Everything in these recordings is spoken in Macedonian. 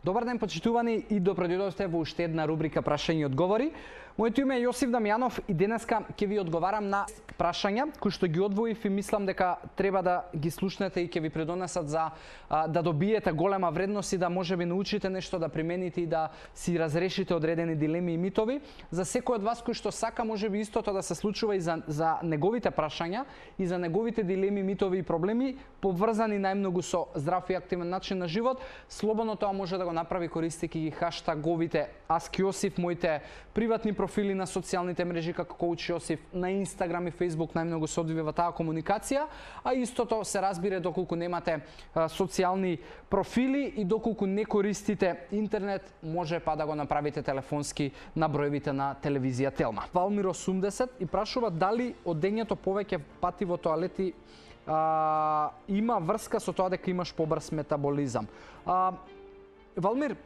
Добар ден, почитувани, и добро дојдовте во уште една рубрика прашања и одговори. Моето име е Јосиф Дамјанов и денеска ќе ви одговарам на прашања кои што ги одвоив и мислам дека треба да ги слушнете и ќе ви придонесат за да добиете голема вредност и да можеби научите нешто, да примените и да си разрешите одредени дилеми и митови. За секој од вас кој што сака можеби истото да се случува и за неговите прашања и за неговите дилеми, митови и проблеми поврзани најмногу со здрав и активен начин на живот, слободно тоа може да го направи користејќи ги хаштаговите Ask Јосиф, моите приватни профили на социјалните мрежи како Коуч Јосиф, на Инстаграм и Фејсбук најмногу се одвива таа комуникација, а истото се разбира доколку немате социјални профили и доколку не користите интернет, може па да го направите телефонски на броевите на телевизија Телма. Валмир 80 и прашува дали одењето повеќе пати во тоалети има врска со тоа дека имаш побрз метаболизам. Валмир,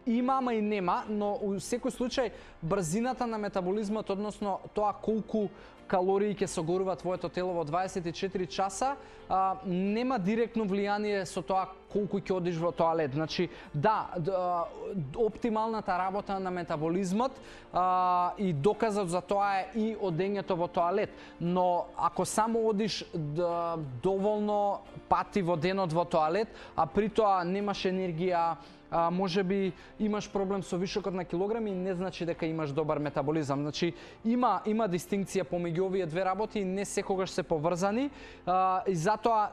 има, ама и нема, но у секој случај брзината на метаболизмот, односно тоа колку калории ќе согорува твоето тело во 24 часа, нема директно влијание со тоа колку ќе одиш во тоалет. Значи, да, оптималната работа на метаболизмот и доказот за тоа е и одењето во тоалет. Но ако само одиш доволно пати во денот во тоалет, а при тоа немаш енергија, можеби имаш проблем со вишокот на килограми, не значи дека имаш добар метаболизам. Значи, има дистинкција помеѓу овие две работи и не секогаш се поврзани. И затоа,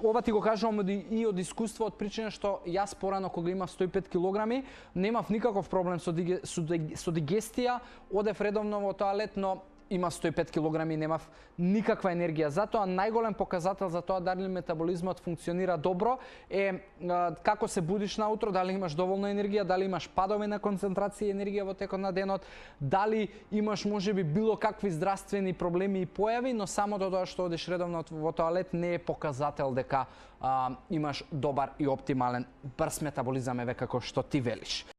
ова ти го кажувам и од искуство, од причина што јас порано кога имав 105 килограми, немав никаков проблем со дигестија, одев редовно во тоалет, но има 105 килограми и немав никаква енергија. Затоа најголем показател за тоа дали метаболизмот функционира добро е како се будиш наутро, дали имаш доволно енергија, дали имаш падови на концентрација и енергија во текот на денот, дали имаш можеби било какви здравствени проблеми и појави, но само тоа што одиш редовно во тоалет не е показател дека имаш добар и оптимален брз метаболизам, еве како што ти велиш.